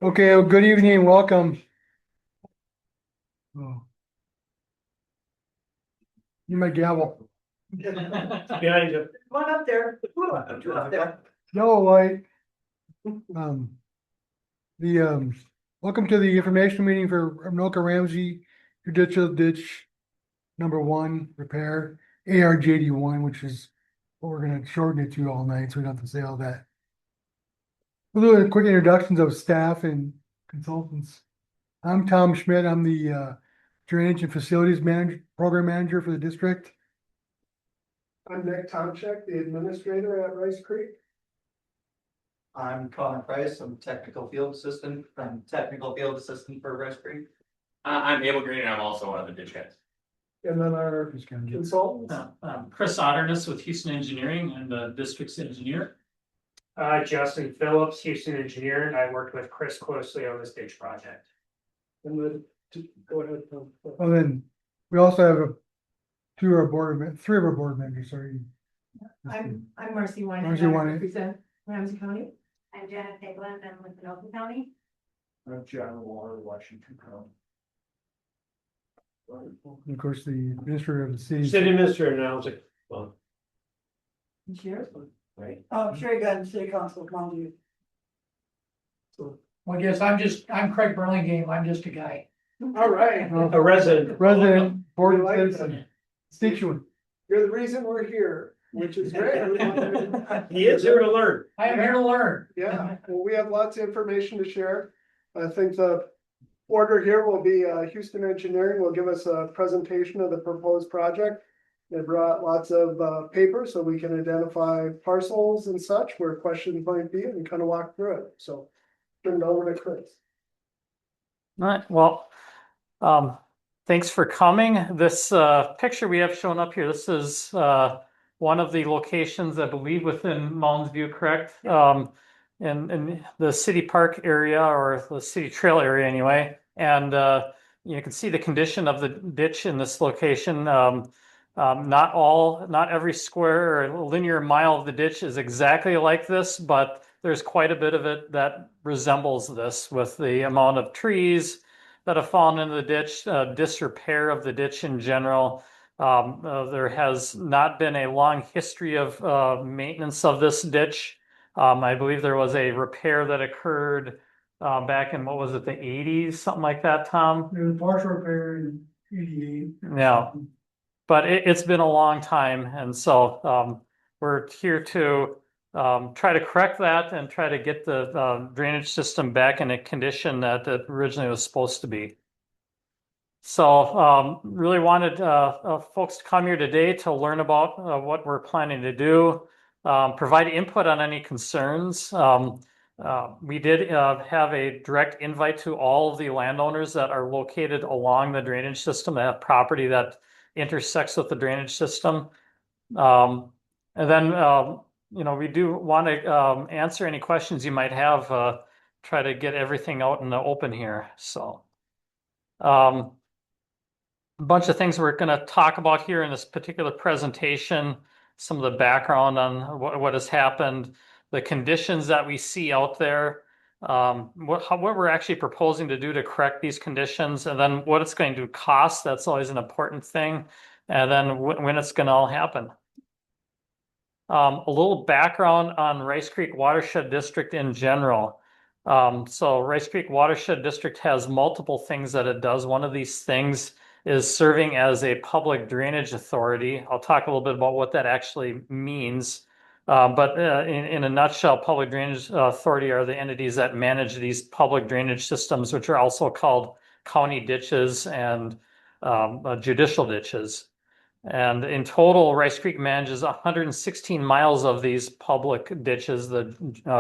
Okay, well, good evening, welcome. Oh, you my gavel. Behind you. Come on up there. Up there. Yellow light. Um, the welcome to the information meeting for Anoka Ramsey Judicial Ditch #1 repair, ARJD 1, which is what we're gonna shorten it to all night, so we don't have to say all that. We'll do a quick introductions of staff and consultants. I'm Tom Schmidt. I'm the drainage and facilities program manager for the district. I'm Nick Tomchek, the administrator at Rice Creek. I'm Connor Price. I'm technical field assistant for Rice Creek. I'm Abel Green, and I'm also one of the ditch guys. And then our Just gonna get- consultants. Chris Otterness with Houston Engineering and the district's engineer. Justin Phillips, Houston engineer, and I worked with Chris closely on this ditch project. And then, go ahead, Tom. Oh, then we also have three of our board members, sorry. I'm Marcy Wine. Marcy Wine. Represent Ramsey County. I'm Janet Pegland, I'm with Anoka County. I'm John Waller, Washington County. And of course, the administrator of the city. City administrator now, it's like, well, Sheriff. Right. Oh, Sherry Gunn, City Council, come on to you. Well, I guess I'm Craig Burlingame, I'm just a guy. All right, a resident. Resident, board We like citizen, constituent. you're the reason we're here, which is great. He is here to learn. I am here to learn. Yeah, well, we have lots of information to share. I think the order here will be Houston Engineering will give us a presentation of the proposed project. They brought lots of paper so we can identify parcels and such where questions might be and kind of walk through it. So turn it over to Chris. All right, well, thanks for coming. This picture we have shown up here, this is one of the locations, I believe, within Mounds View, correct? In the city park area or the city trail area anyway. And you can see the condition of the ditch in this location. Not every square or linear mile of the ditch is exactly like this, but there's quite a bit of it that resembles this with the amount of trees that have fallen into the ditch, disrepair of the ditch in general. There has not been a long history of maintenance of this ditch. I believe there was a repair that occurred back in, what was it, the 80s, something like that, Tom? There was a partial repair in 88. Yeah. But it's been a long time, and so we're here to try to correct that and try to get the drainage system back in a condition that it originally was supposed to be. So really wanted folks to come here today to learn about what we're planning to do, provide input on any concerns. We did have a direct invite to all of the landowners that are located along the drainage system, that have property that intersects with the drainage system. And then, we do want to answer any questions you might have, try to get everything out in the open here. So a bunch of things we're going to talk about here in this particular presentation, some of the background on what has happened, the conditions that we see out there, what we're actually proposing to do to correct these conditions, and then what it's going to cost. That's always an important thing. And then when it's going to all happen. A little background on Rice Creek Watershed District in general. So Rice Creek Watershed District has multiple things that it does. One of these things is serving as a public drainage authority. I'll talk a little bit about what that actually means. But in a nutshell, public drainage authority are the entities that manage these public drainage systems, which are also called county ditches and judicial ditches. And in total, Rice Creek manages 116 miles of these public ditches, the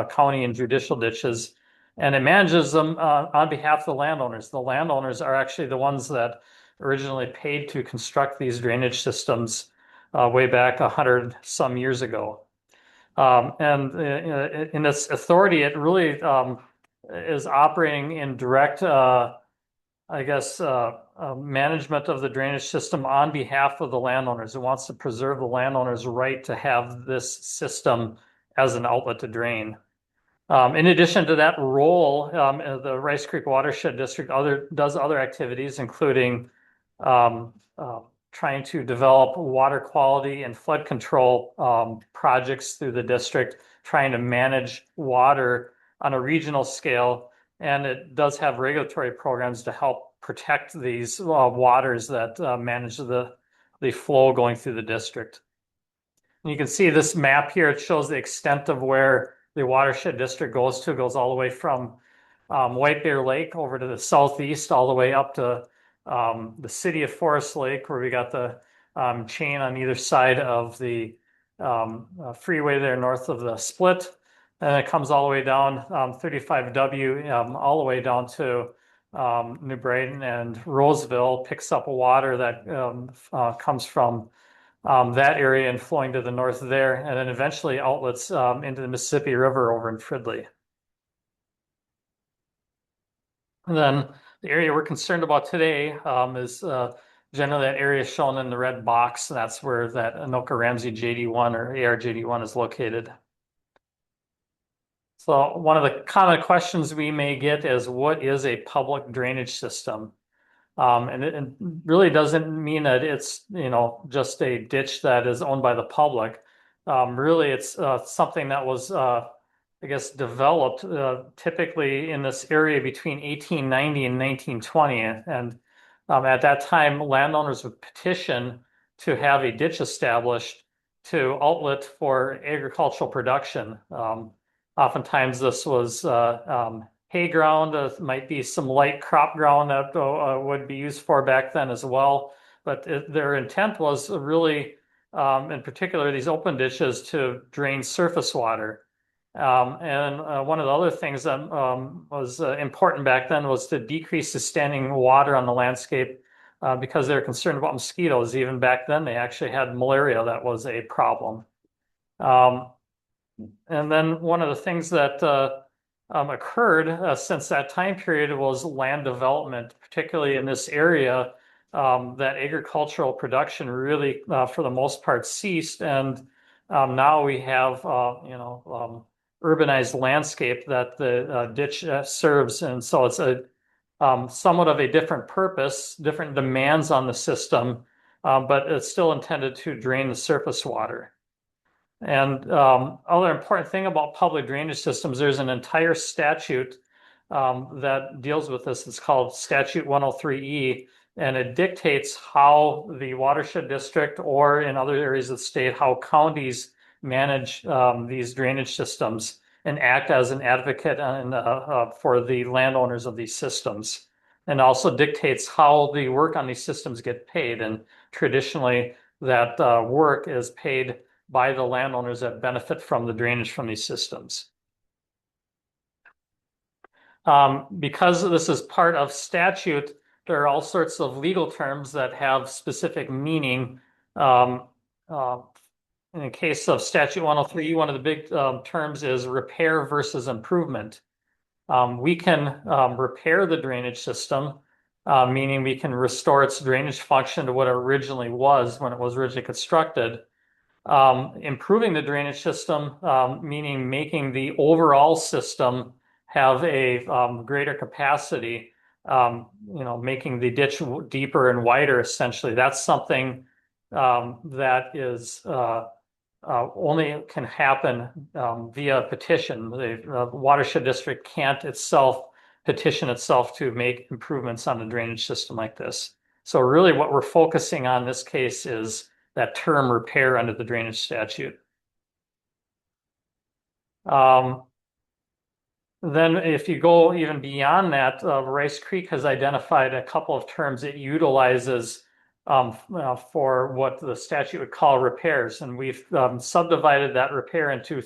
county and judicial ditches, and it manages them on behalf of the landowners. The landowners are actually the ones that originally paid to construct these drainage systems way back 100 some years ago. And in this authority, it really is operating in direct, management of the drainage system on behalf of the landowners. It wants to preserve the landowner's right to have this system as an outlet to drain. In addition to that role, the Rice Creek Watershed District does other activities, including trying to develop water quality and flood control projects through the district, trying to manage water on a regional scale, and it does have regulatory programs to help protect these waters that manage the flow going through the district. And you can see this map here. It shows the extent of where the watershed district goes to. It goes all the way from White Bear Lake over to the southeast, all the way up to the city of Forest Lake, where we got the chain on either side of the freeway there north of the split. And it comes all the way down 35W, all the way down to New Brighton and Roseville, picks up water that comes from that area and flowing to the north there, and then eventually outlets into the Mississippi River over in Fridley. And then the area we're concerned about today is generally that area shown in the red box, and that's where that Anoka-Ramsey JD1 or ARJD1 is located. So one of the common questions we may get is, what is a public drainage system? And it really doesn't mean that it's, just a ditch that is owned by the public. Really, it's something that was, developed typically in this area between 1890 and 1920. And at that time, landowners would petition to have a ditch established to outlet for agricultural production. Oftentimes, this was hay ground, might be some light crop ground that would be used for back then as well. But their intent was really, in particular, these open ditches to drain surface water. And one of the other things that was important back then was to decrease the standing water on the landscape because they were concerned about mosquitoes. Even back then, they actually had malaria that was a problem. And then one of the things that occurred since that time period was land development, particularly in this area. That agricultural production really, for the most part, ceased, and now we have, urbanized landscape that the ditch serves, and so it's a somewhat of a different purpose, different demands on the system, but it's still intended to drain the surface water. And other important thing about public drainage systems, there's an entire statute that deals with this. It's called Statute 103E, and it dictates how the watershed district, or in other areas of the state, how counties manage these drainage systems and act as an advocate for the landowners of these systems. And also dictates how the work on these systems get paid. And traditionally, that work is paid by the landowners that benefit from the drainage from these systems. Because this is part of statute, there are all sorts of legal terms that have specific meaning. In the case of Statute 103, one of the big terms is repair versus improvement. We can repair the drainage system, meaning we can restore its drainage function to what it originally was when it was originally constructed. Improving the drainage system, meaning making the overall system have a greater capacity, making the ditch deeper and wider, essentially. That's something that is only can happen via petition. The watershed district can't itself petition itself to make improvements on the drainage system like this. So really what we're focusing on in this case is that term repair under the drainage statute. Then if you go even beyond that, Rice Creek has identified a couple of terms it utilizes for what the statute would call repairs. And we've subdivided that repair into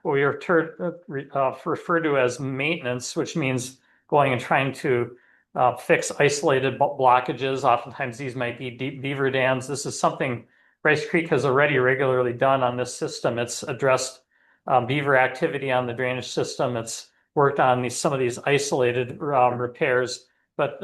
what we refer to as maintenance, which means going and trying to fix isolated blockages. Oftentimes these might be deep beaver dams. This is something Rice Creek has already regularly done on this system. It's addressed beaver activity on the drainage system. It's worked on some of these isolated repairs, but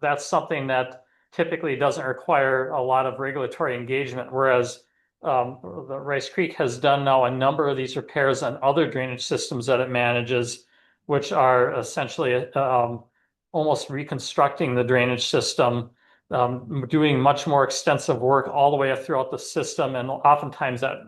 that's something that typically doesn't require a lot of regulatory engagement, whereas the Rice Creek has done now a number of these repairs on other drainage systems that it manages, which are essentially almost reconstructing the drainage system, doing much more extensive work all the way throughout the system, and oftentimes that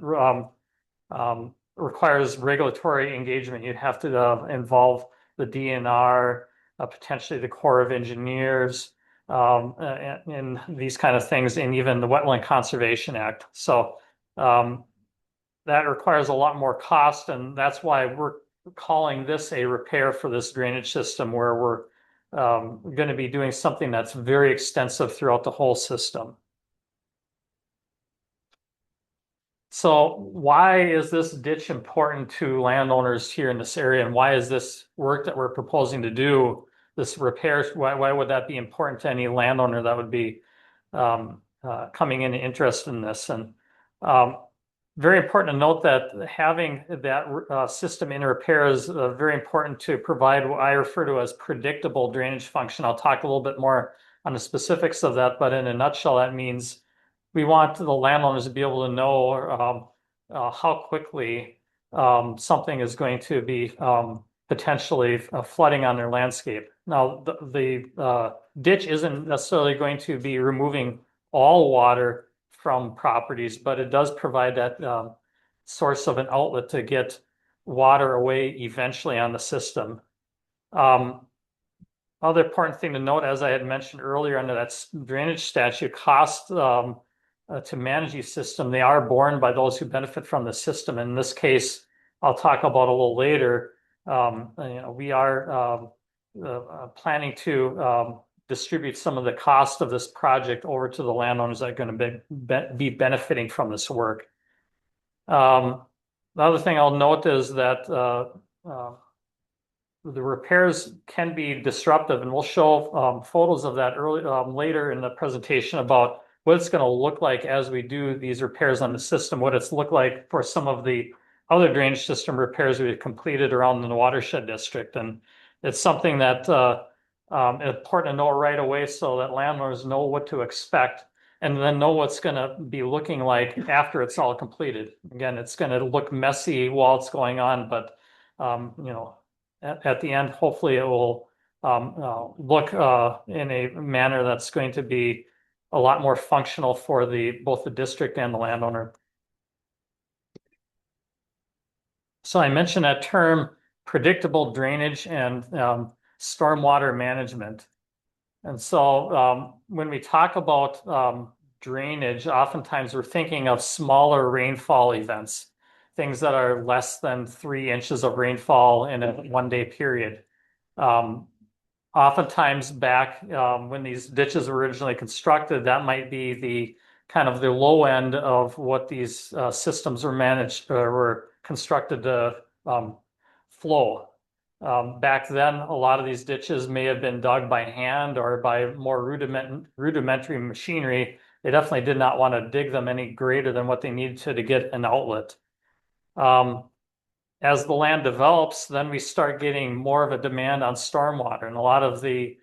requires regulatory engagement. You'd have to involve the DNR, potentially the Corps of Engineers, in these kind of things, and even the Wetland Conservation Act. So that requires a lot more cost, and that's why we're calling this a repair for this drainage system, where we're going to be doing something that's very extensive throughout the whole system. So why is this ditch important to landowners here in this area, and why is this work that we're proposing to do, this repairs, why would that be important to any landowner that would be coming in interested in this? And very important to note that having that system in repair is very important to provide what I refer to as predictable drainage function. I'll talk a little bit more on the specifics of that, but in a nutshell, that means we want the landowners to be able to know how quickly something is going to be potentially flooding on their landscape. Now, the ditch isn't necessarily going to be removing all water from properties, but it does provide that source of an outlet to get water away eventually on the system. Other important thing to note, as I had mentioned earlier under that drainage statute, costs to manage these system, they are borne by those who benefit from the system. In this case, I'll talk about a little later. We are planning to distribute some of the cost of this project over to the landowners that are going to be benefiting from this work. The other thing I'll note is that the repairs can be disruptive, and we'll show photos of that later in the presentation about what it's going to look like as we do these repairs on the system, what it's looked like for some of the other drainage system repairs we've completed around the watershed district. And it's something that important to know right away so that landowners know what to expect, and then know what's going to be looking like after it's all completed. Again, it's going to look messy while it's going on, but at the end, hopefully it will look in a manner that's going to be a lot more functional for both the district and the landowner. So I mentioned that term, predictable drainage and stormwater management. And so when we talk about drainage, oftentimes we're thinking of smaller rainfall events, things that are less than 3 inches of rainfall in a one-day period. Oftentimes back when these ditches were originally constructed, that might be the kind of the low end of what these systems were managed or were constructed to flow. Back then, a lot of these ditches may have been dug by hand or by more rudimentary machinery. They definitely did not want to dig them any greater than what they needed to get an outlet. As the land develops, then we start getting more of a demand on stormwater. And a lot of the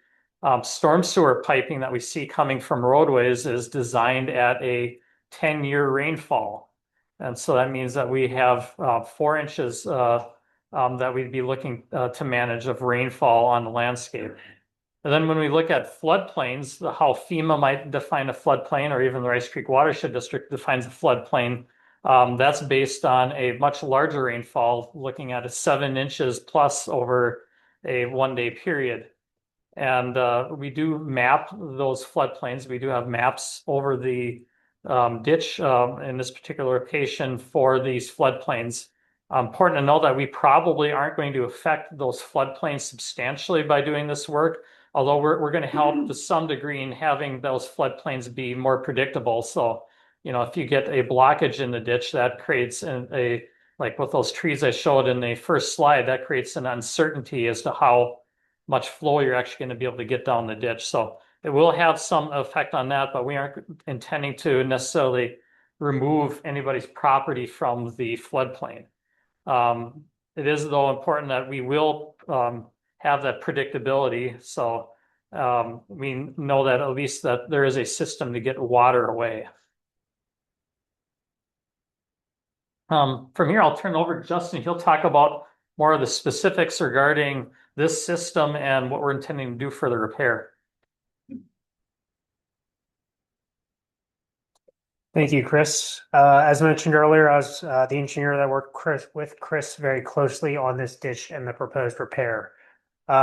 storm sewer piping that we see coming from roadways is designed at a 10-year rainfall. And so that means that we have 4 inches that we'd be looking to manage of rainfall on the landscape. And then when we look at floodplains, how FEMA might define a floodplain, or even the Rice Creek Watershed District defines a floodplain, that's based on a much larger rainfall, looking at 7 inches plus over a one-day period. And we do map those floodplains. We do have maps over the ditch in this particular location for these floodplains. Important to know that we probably aren't going to affect those floodplains substantially by doing this work, although we're going to help to some degree in having those floodplains be more predictable. So, if you get a blockage in the ditch, that creates like with those trees I showed in the first slide, that creates an uncertainty as to how much flow you're actually going to be able to get down the ditch. So it will have some effect on that, but we aren't intending to necessarily remove anybody's property from the floodplain. It is, though, important that we will have that predictability. So we know that at least that there is a system to get water away. From here, I'll turn it over to Justin. He'll talk about more of the specifics regarding this system and what we're intending to do for the repair. Thank you, Chris. As mentioned earlier, I was the engineer that worked with Chris very closely on this ditch and the proposed repair.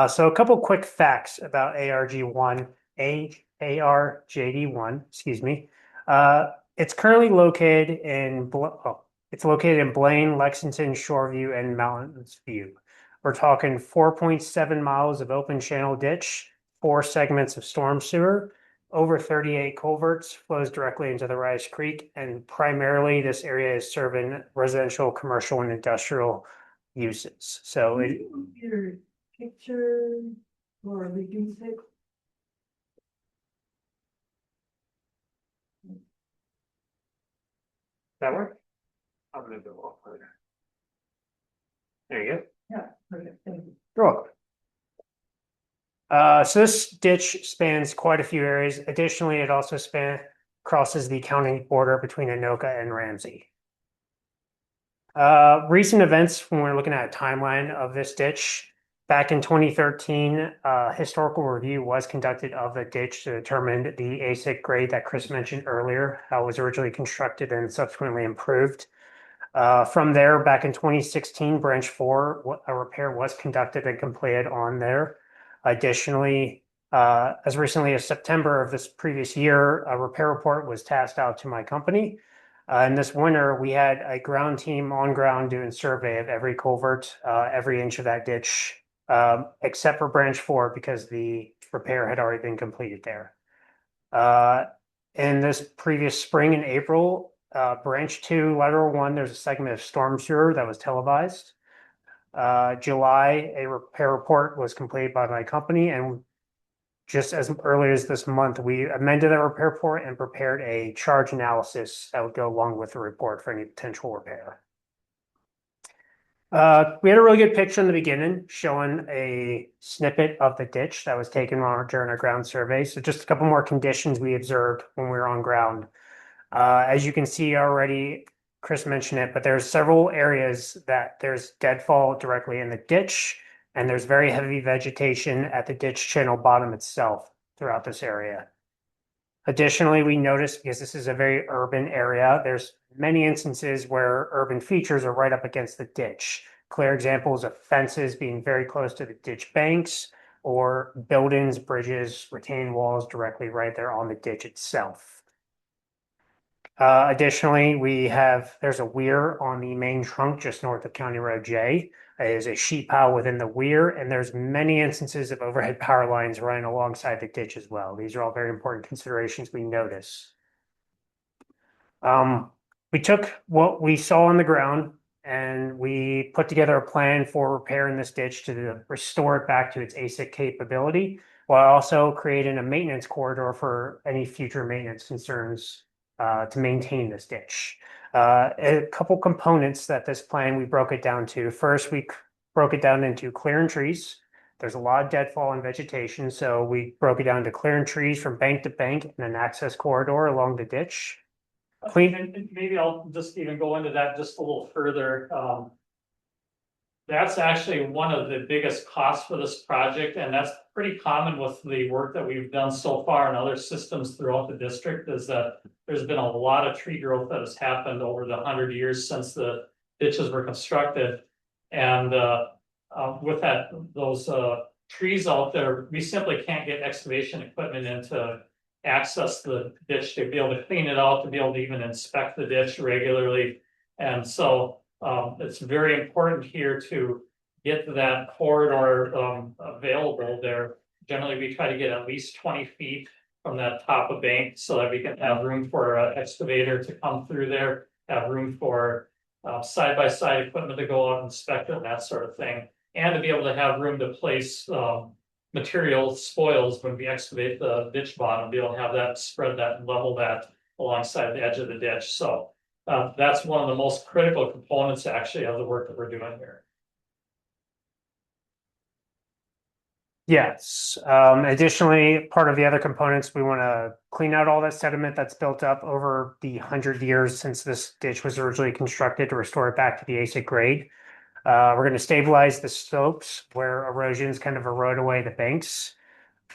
So a couple quick facts about ARJD1, excuse me. It's currently located in Blaine, Lexington, Shoreview, and Mountains View. We're talking 4.7 miles of open channel ditch, 4 segments of storm sewer, over 38 culverts, flows directly into the Rice Creek, and primarily this area is serving residential, commercial, and industrial uses. So it, Your picture or reduce it. that work? I'm gonna go off further. There you go. Yeah. Okay, thank you. You're welcome. So this ditch spans quite a few areas. Additionally, it also crosses the county border between Anoka and Ramsey. Recent events, when we're looking at a timeline of this ditch, back in 2013, historical review was conducted of the ditch to determine the ASIC grade that Chris mentioned earlier, how it was originally constructed and subsequently improved. From there, back in 2016, branch 4, a repair was conducted and completed on there. Additionally, as recently as September of this previous year, a repair report was tasked out to my company. And this winter, we had a ground team on ground doing survey of every culvert, every inch of that ditch, except for branch 4 because the repair had already been completed there. In this previous spring in April, branch 2, lateral 1, there's a segment of storm sewer that was televised. July, a repair report was completed by my company, and just as early as this month, we amended the repair report and prepared a charge analysis that would go along with the report for any potential repair. We had a really good picture in the beginning showing a snippet of the ditch that was taken during our ground survey. So just a couple more conditions we observed when we were on ground. As you can see already, Chris mentioned it, but there's several areas that there's deadfall directly in the ditch, and there's very heavy vegetation at the ditch channel bottom itself throughout this area. Additionally, we noticed, because this is a very urban area, there's many instances where urban features are right up against the ditch. Clear examples of fences being very close to the ditch banks, or buildings, bridges, retaining walls directly right there on the ditch itself. Additionally, there's a weir on the main trunk just north of County Road J. There's a sheet pile within the weir, and there's many instances of overhead power lines running alongside the ditch as well. These are all very important considerations we notice. We took what we saw on the ground and we put together a plan for repairing this ditch to restore it back to its ASIC capability, while also creating a maintenance corridor for any future maintenance concerns to maintain this ditch. A couple components that this plan we broke it down to. First, we broke it down into clearing trees. There's a lot of deadfall and vegetation, so we broke it down to clearing trees from bank to bank and an access corridor along the ditch. And maybe I'll just even go into that just a little further. That's actually one of the biggest costs for this project, and that's pretty common with the work that we've done so far in other systems throughout the district, is that there's been a lot of tree growth that has happened over the 100 years since the ditches were constructed. And with those trees out there, we simply can't get excavation equipment in to access the ditch, to be able to clean it out, to be able to even inspect the ditch regularly. And so it's very important here to get that corridor available there. Generally, we try to get at least 20 feet from that top of bank so that we can have room for an excavator to come through there, have room for side-by-side equipment to go out and inspect it and that sort of thing, and to be able to have room to place material spoils when we excavate the ditch bottom, be able to have that, spread that and level that alongside the edge of the ditch. So that's one of the most critical components actually of the work that we're doing here. Yes, additionally, part of the other components, we want to clean out all that sediment that's built up over the 100 years since this ditch was originally constructed to restore it back to the ASIC grade. We're going to stabilize the slopes where erosions kind of erode away the banks.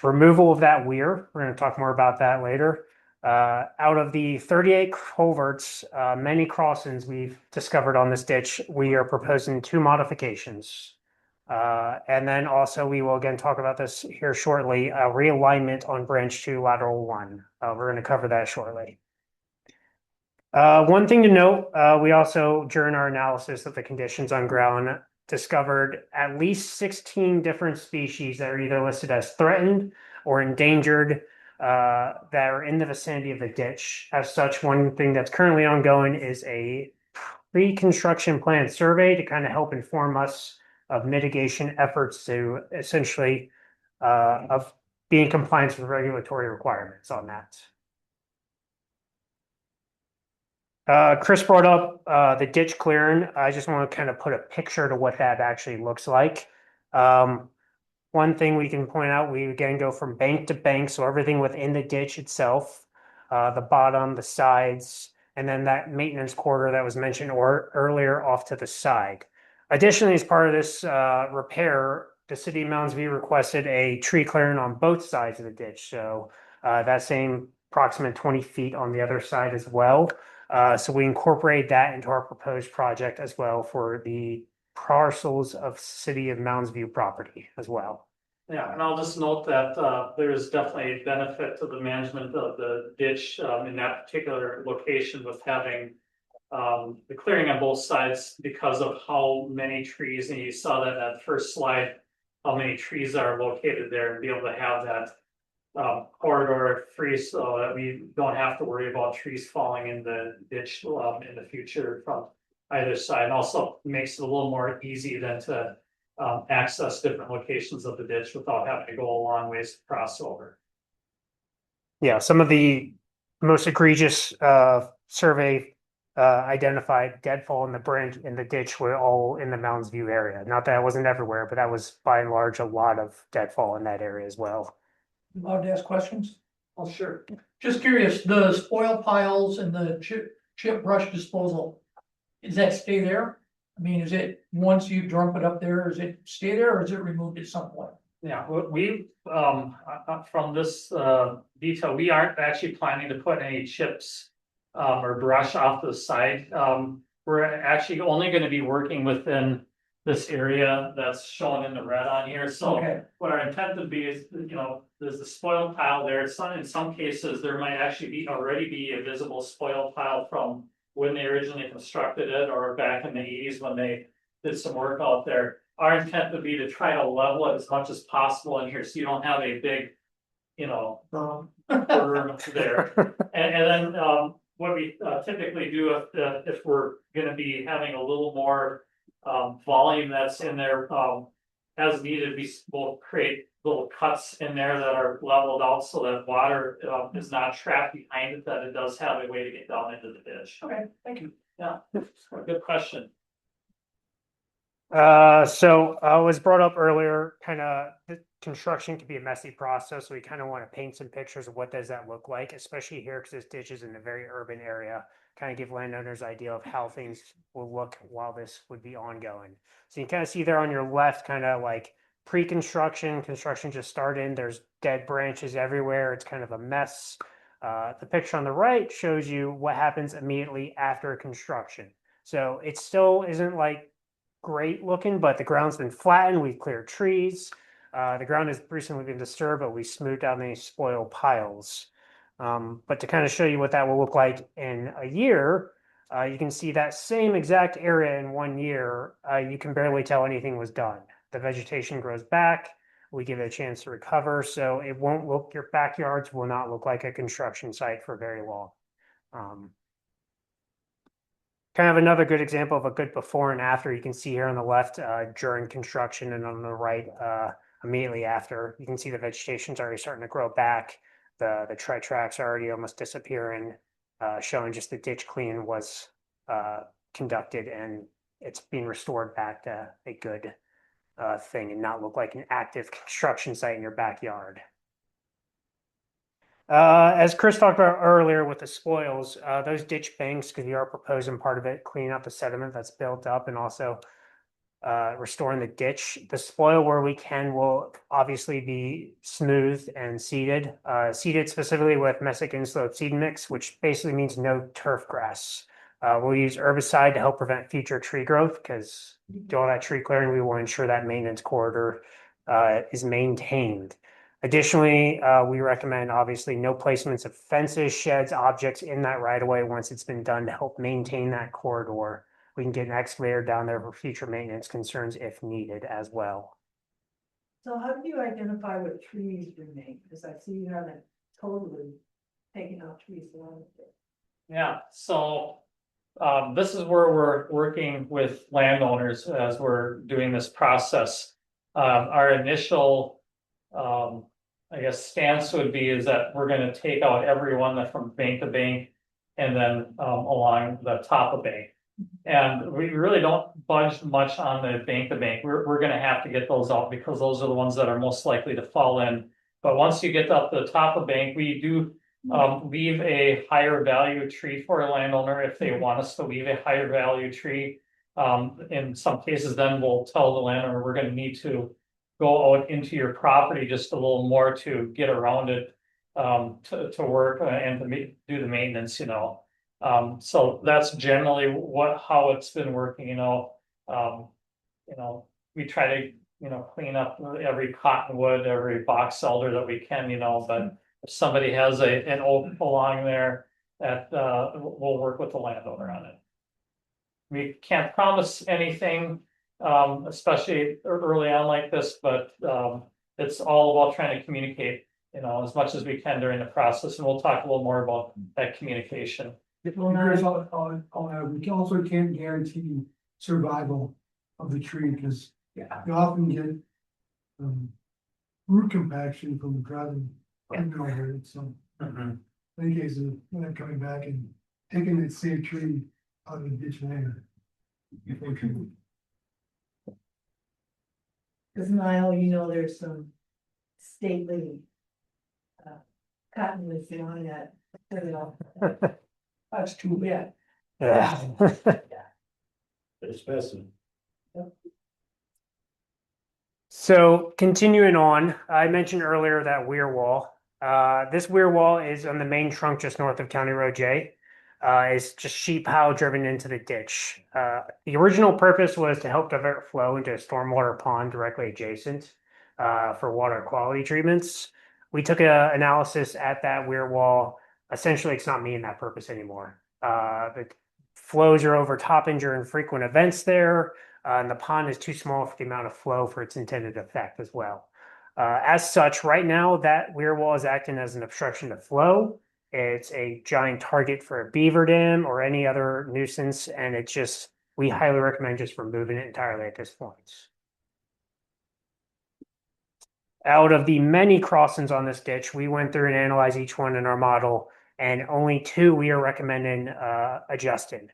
Removal of that weir, we're going to talk more about that later. Out of the 38 culverts, many crossings we've discovered on this ditch, we are proposing 2 modifications. And then also we will again talk about this here shortly, realignment on branch 2 lateral 1. We're going to cover that shortly. One thing to note, we also during our analysis of the conditions on ground discovered at least 16 different species that are either listed as threatened or endangered that are in the vicinity of the ditch. As such, one thing that's currently ongoing is a pre-construction plan survey to kind of help inform us of mitigation efforts to essentially of be in compliance with regulatory requirements on that. Chris brought up the ditch clearing. I just want to kind of put a picture to what that actually looks like. One thing we can point out, we again go from bank to bank, so everything within the ditch itself, the bottom, the sides, and then that maintenance corridor that was mentioned earlier off to the side. Additionally, as part of this repair, the city of Mounds View requested a tree clearing on both sides of the ditch. So that same approximate 20 feet on the other side as well. So we incorporate that into our proposed project as well for the parcels of city of Mounds View property as well. Yeah, and I'll just note that there is definitely a benefit to the management of the ditch in that particular location with having the clearing on both sides because of how many trees, and you saw that in that first slide, how many trees are located there, and be able to have that corridor free so that we don't have to worry about trees falling in the ditch in the future from either side. And also makes it a little more easy than to access different locations of the ditch without having to go a long ways to cross over. Yeah, some of the most egregious survey identified deadfall in the branch in the ditch were all in the Mounds View area. Not that it wasn't everywhere, but that was by and large a lot of deadfall in that area as well. Allowed to ask questions? Oh, sure. Just curious, the spoil piles and the chip brush disposal, does that stay there? I mean, is it, once you dump it up there, is it stay there or is it removed at some point? Yeah, we from this detail, we aren't actually planning to put any chips or brush off the side. We're actually only going to be working within this area that's shown in the red on here. So Okay. what our intent would be is, there's the spoil pile there. In some cases, there might actually already be a visible spoil pile from when they originally constructed it or back in the 80s when they did some work out there. Our intent would be to try to level it as much as possible in here so you don't have a big, berm there. And then what we typically do if we're going to be having a little more volume that's in there as needed, we'll create little cuts in there that are leveled out so that water is not trapped behind it, that it does have a way to get down into the ditch. Okay, thank you. Yeah, good question. So was brought up earlier, kind of the construction can be a messy process. So we kind of want to paint some pictures of what does that look like, especially here because this ditch is in a very urban area. Kind of give landowners idea of how things will look while this would be ongoing. So you kind of see there on your left, kind of like pre-construction, construction just started. There's dead branches everywhere. It's kind of a mess. The picture on the right shows you what happens immediately after construction. So it still isn't like great looking, but the ground's been flattened. We've cleared trees. The ground has recently been disturbed, but we smoothed out any spoil piles. But to kind of show you what that will look like in a year, you can see that same exact area in 1 year. You can barely tell anything was done. The vegetation grows back. We give it a chance to recover. So it won't look, your backyards will not look like a construction site for very long. Kind of another good example of a good before and after. You can see here on the left during construction, and on the right immediately after. You can see the vegetation's already starting to grow back. The tracks are already almost disappearing, showing just the ditch clean was conducted and it's being restored back to a good thing and not look like an active construction site in your backyard. As Chris talked about earlier with the spoils, those ditch banks, because we are proposing part of it, cleaning up the sediment that's built up and also restoring the ditch. The spoil where we can will obviously be smoothed and seeded, seeded specifically with mesic inslope seed mix, which basically means no turf grass. We'll use herbicide to help prevent future tree growth because do all that tree clearing, we will ensure that maintenance corridor is maintained. Additionally, we recommend obviously no placements of fences, sheds, objects in that right of way once it's been done to help maintain that corridor. We can get an excavator down there for future maintenance concerns if needed as well. So how do you identify what trees remain? Because I see you haven't totally taken out trees along with it. Yeah, so this is where we're working with landowners as we're doing this process. Our initial, I guess, stance would be is that we're going to take out everyone that from bank to bank and then along the top of bank. And we really don't budge much on the bank to bank. We're going to have to get those out because those are the ones that are most likely to fall in. But once you get up the top of bank, we do leave a higher value tree for a landowner if they want us to leave a higher value tree. In some cases, then we'll tell the landowner we're going to need to go out into your property just a little more to get around it to work and to do the maintenance, you know. So that's generally how it's been working, you know. We try to, clean up every cottonwood, every box elder that we can, but if somebody has an oak along there that we'll work with the landowner on it. We can't promise anything, especially early on like this, but it's all about trying to communicate, as much as we can during the process, and we'll talk a little more about that communication. Chris, we also can't guarantee survival of the tree because you often get root compaction from driving over it. So in many cases, we're not coming back and taking that same tree out of the ditch later. Because Niall, there's some stately cottonwoods on that. That's too bad. Yeah. It's specimen. So continuing on, I mentioned earlier that weir wall. This weir wall is on the main trunk just north of County Road J. It's just sheet pile driven into the ditch. The original purpose was to help divert flow into a stormwater pond directly adjacent for water quality treatments. We took an analysis at that weir wall. Essentially, it's not meeting that purpose anymore. The flows are overtopping during frequent events there, and the pond is too small for the amount of flow for its intended effect as well. As such, right now, that weir wall is acting as an obstruction to flow. It's a giant target for a beaver dam or any other nuisance, and we highly recommend just removing it entirely at this point. Out of the many crossings on this ditch, we went through and analyzed each one in our model, and only 2 we are recommending adjusting.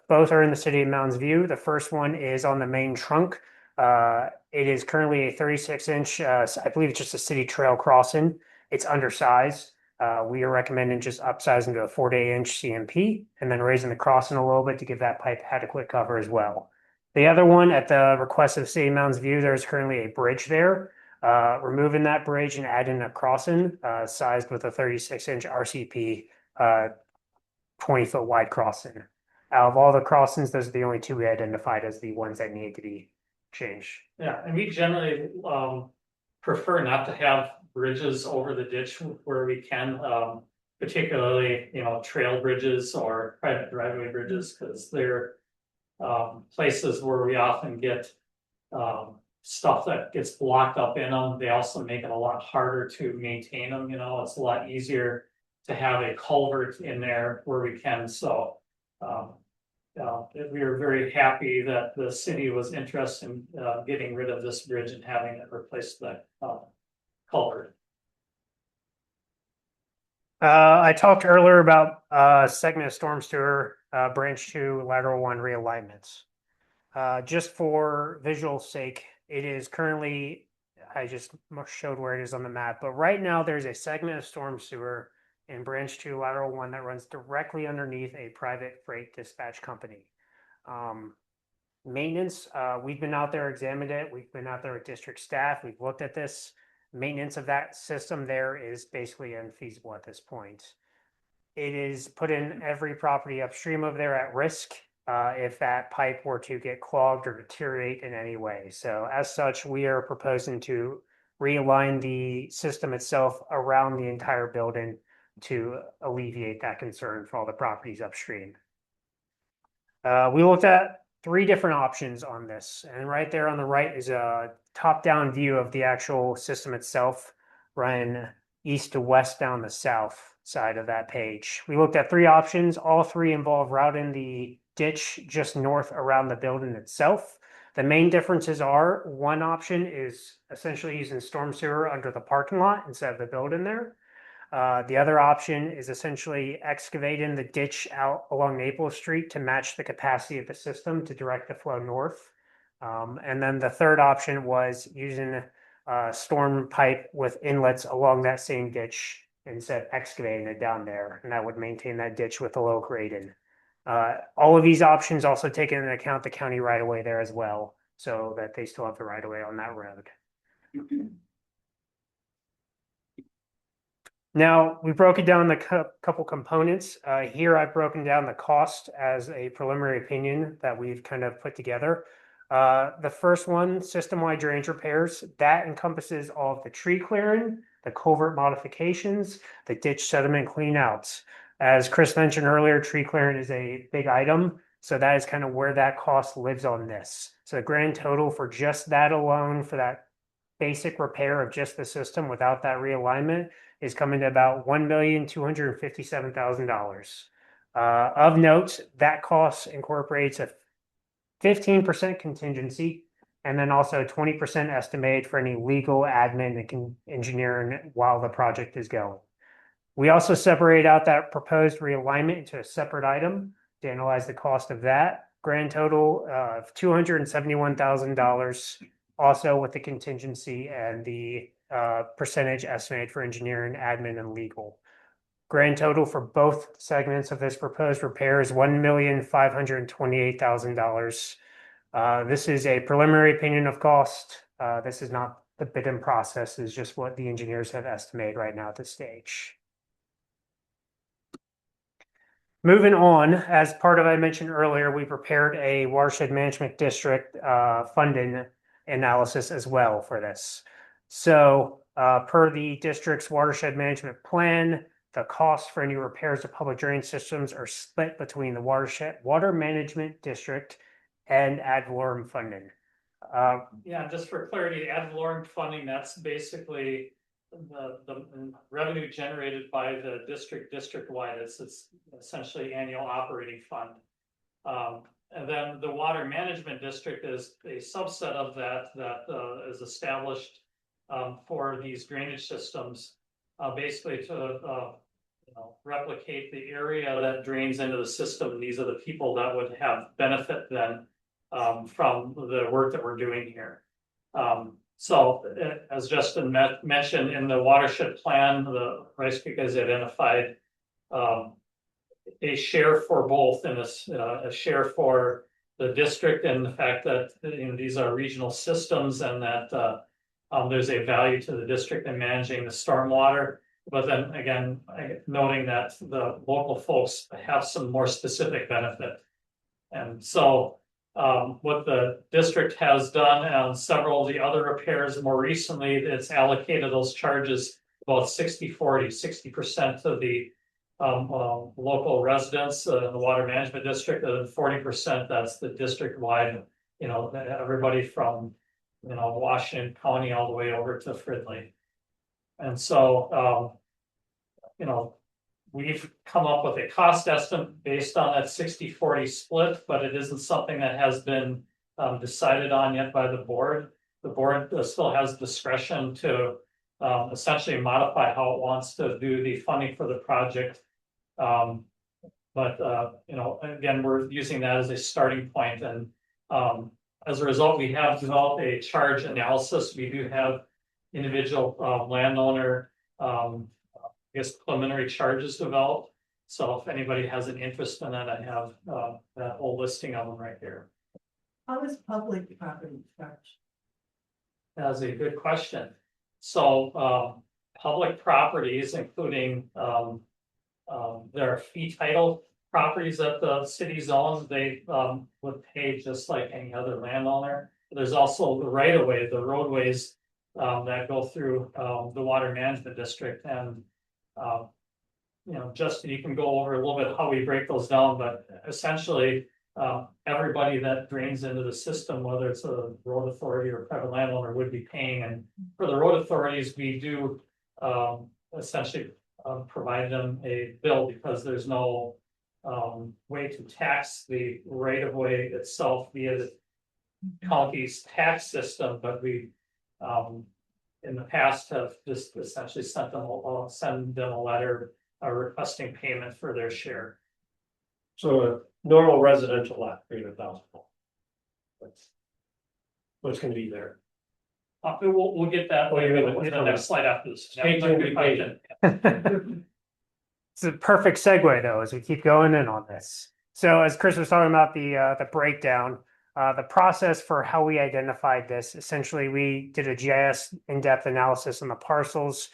Both are in the city of Mounds View. The first one is on the main trunk. It is currently a 36-inch, I believe it's just a city trail crossing. It's undersized. We are recommending just upsizing to a 48-inch CMP and then raising the crossing a little bit to give that pipe adequate cover as well. The other one, at the request of City of Mounds View, there's currently a bridge there. Removing that bridge and adding a crossing sized with a 36-inch RCP 20-foot wide crossing. Out of all the crossings, those are the only 2 we identified as the ones that need to be changed. Yeah, and we generally prefer not to have bridges over the ditch where we can, particularly, trail bridges or private driveway bridges, because they're places where we often get stuff that gets blocked up in them. They also make it a lot harder to maintain them. It's a lot easier to have a culvert in there where we can. So we are very happy that the city was interested in getting rid of this bridge and having it replace that culvert. I talked earlier about segment of storm sewer branch 2 lateral 1 realignments. Just for visual sake, It is currently, I just showed where it is on the map, but right now there's a segment of storm sewer in branch 2 lateral 1 that runs directly underneath a private freight dispatch company. Maintenance, we've been out there, examined it. We've been out there with district staff. We've looked at this. Maintenance of that system there is basically unfeasible at this point. It is putting every property upstream of there at risk if that pipe were to get clogged or deteriorate in any way. So as such, we are proposing to realign the system itself around the entire building to alleviate that concern for all the properties upstream. We looked at 3 different options on this, and right there on the right is a top-down view of the actual system itself, running east to west down the south side of that page. We looked at 3 options. All 3 involve routing the ditch just north around the building itself. The main differences are, one option is essentially using storm sewer under the parking lot instead of the building there. The other option is essentially excavating the ditch out along Maple Street to match the capacity of the system to direct the flow north. And then the third option was using a storm pipe with inlets along that same ditch instead of excavating it down there, and that would maintain that ditch with a low grading. All of these options also take into account the county right of way there as well, so that they still have the right of way on that road. Now, we broke it down the couple components. Here I've broken down the cost as a preliminary opinion that we've kind of put together. The first one, system-wide drainage repairs, that encompasses all of the tree clearing, the culvert modifications, the ditch sediment cleanouts. As Chris mentioned earlier, tree clearing is a big item, so that is kind of where that cost lives on this. So the grand total for just that alone, for that basic repair of just the system without that realignment, is coming to about $1,257,000. Of note, that cost incorporates a 15% contingency, and then also 20% estimated for any legal, admin, and engineering while the project is going. We also separate out that proposed realignment into a separate item to analyze the cost of that. Grand total of $271,000, also with the contingency and the percentage estimated for engineering, admin, and legal. Grand total for both segments of this proposed repair is $1,528,000. This is a preliminary opinion of cost. This is not the bidding process, is just what the engineers have estimated right now at this stage. Moving on, as part of I mentioned earlier, we prepared a watershed management district funding analysis as well for this. So per the district's watershed management plan, the costs for any repairs to public drainage systems are split between the water management district and ad valorem funding. Yeah, just for clarity, ad valorem funding, that's basically the revenue generated by the district-wide. It's essentially annual operating fund. And then the water management district is a subset of that is established for these drainage systems, basically to replicate the area that drains into the system. These are the people that would have benefit then from the work that we're doing here. So as Justin mentioned, in the watershed plan, the Rice Creek has identified a share for both, and a share for the district, and the fact that these are regional systems, and that there's a value to the district in managing the stormwater. But then again, noting that the local folks have some more specific benefit. And so what the district has done on several of the other repairs more recently, it's allocated those charges about 60-40, 60% to the local residents in the water management district, and then 40% that's the district wide, everybody from Washington County all the way over to Fridley. And so we've come up with a cost estimate based on that 60-40 split, but it isn't something that has been decided on yet by the board. The board still has discretion to essentially modify how it wants to do the funding for the project. But again, we're using that as a starting point, and as a result, we have developed a charge analysis. We do have individual landowner, I guess preliminary charges developed. So if anybody has an interest in that, I have that whole listing of them right here. How is public property charged? That's a good question. So public properties, including there are fee title properties that the city owns, they would pay just like any other landowner. There's also the right of way, the roadways that go through the water management district, and you know, Justin, you can go over a little bit how we break those down, but essentially everybody that drains into the system, whether it's a road authority or private landowner, would be paying. And for the road authorities, we do essentially provide them a bill, because there's no way to tax the right of way itself via the county's tax system, but we in the past have just essentially send them a letter requesting payment for their share. So a normal residential lot, $300,000. What's gonna be there? We'll get that Oh, you're later gonna- with the next slide after this. Stay tuned, we paid it. It's a perfect segue though, as we keep going in on this. So as Chris was talking about the breakdown, the process for how we identified this, essentially we did a GIS in-depth analysis on the parcels,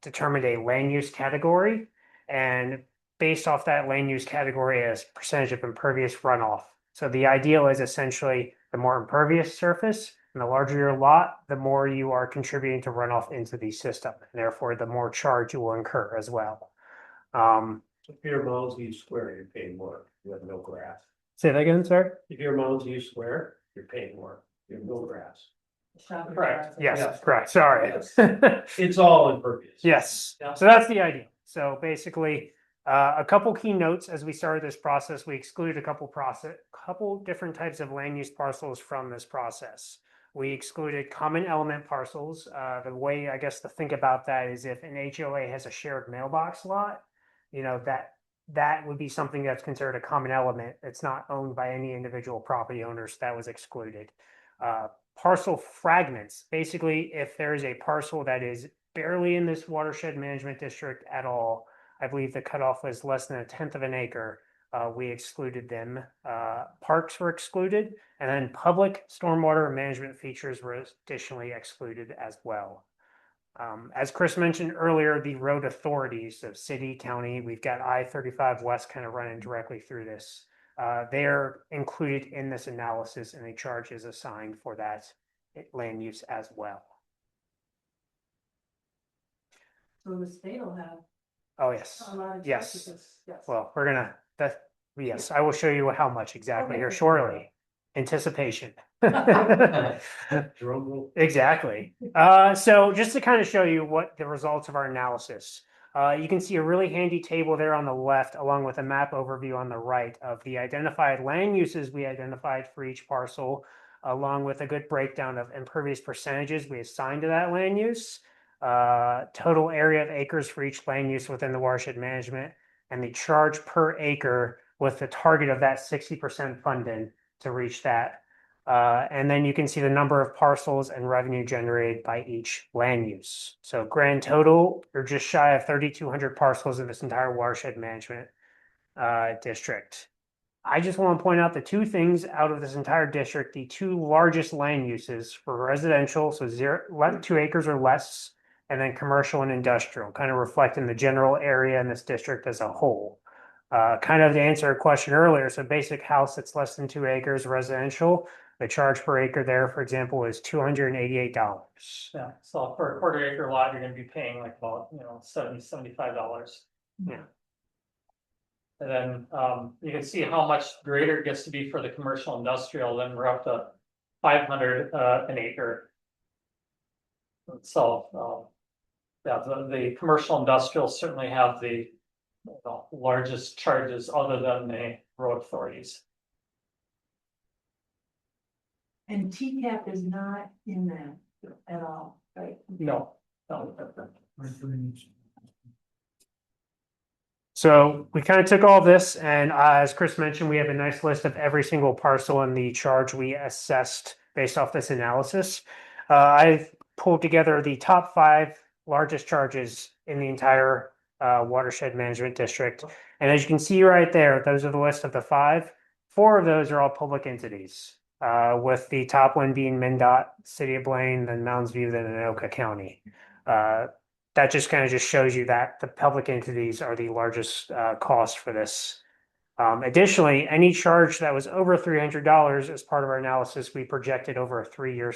determined a land use category, and based off that land use category as percentage of impervious runoff. So the ideal is essentially the more impervious surface and the larger your lot, the more you are contributing to runoff into the system, and therefore the more charge you will incur as well. If your mounds use square, you're paying more. You have no grass. Say that again, sir? If your mounds use square, you're paying more. You have no grass. Correct. Yes, correct. Sorry. It's all impervious. Yes, Yeah. so that's the idea. So basically, a couple key notes as we started this process, we excluded a couple different types of land use parcels from this process. We excluded common element parcels. The way I guess to think about that is if an HOA has a shared mailbox lot, you know, that would be something that's considered a common element. It's not owned by any individual property owners. That was excluded. Parcel fragments, basically, if there is a parcel that is barely in this watershed management district at all, I believe the cutoff was less than 1/10 of an acre. We excluded them. Parks were excluded, and then public stormwater management features were additionally excluded as well. As Chris mentioned earlier, the road authorities of city, county, we've got I-35 West kind of running directly through this. They're included in this analysis, and a charge is assigned for that land use as well. So the state will have Oh, yes. a lot of. Yes. charges, yes. Well, we're gonna, yes, I will show you how much exactly here shortly. Anticipation. Drum roll. Exactly. So just to kind of show you what the results of our analysis, you can see a really handy table there on the left, along with a map overview on the right of the identified land uses we identified for each parcel, along with a good breakdown of impervious percentages we assigned to that land use, total area of acres for each land use within the watershed management, and the charge per acre with the target of that 60% funding to reach that. And then you can see the number of parcels and revenue generated by each land use. So grand total, you're just shy of 3,200 parcels in this entire watershed management district. I just want to point out the two things out of this entire district, the two largest land uses for residential, so 2 acres or less, and then commercial and industrial, kind of reflecting the general area in this district as a whole. Kind of to answer a question earlier, so basic house that's less than 2 acres residential, the charge per acre there, for example, is $288. Yeah, so for a quarter acre lot, you're gonna be paying like about, you know, $75. Yeah. And then you can see how much greater it gets to be for the commercial industrial, then we're up to 500 an acre. So yeah, the commercial industrial certainly have the largest charges other than the road authorities. And TCAP is not in that at all, right? No. Right, pretty much. So we kind of took all this and as Chris mentioned, we have a nice list of every single parcel and the charge we assessed based off this analysis. I've pulled together the top 5 largest charges in the entire watershed management district. And as you can see right there, those are the list of the 5. 4 of those are all public entities, with the top one being MnDOT, City of Blaine, then Mounds View, then Anoka County. That just kind of just shows you that the public entities are the largest cost for this. Additionally, any charge that was over $300 as part of our analysis, we projected over a 3-year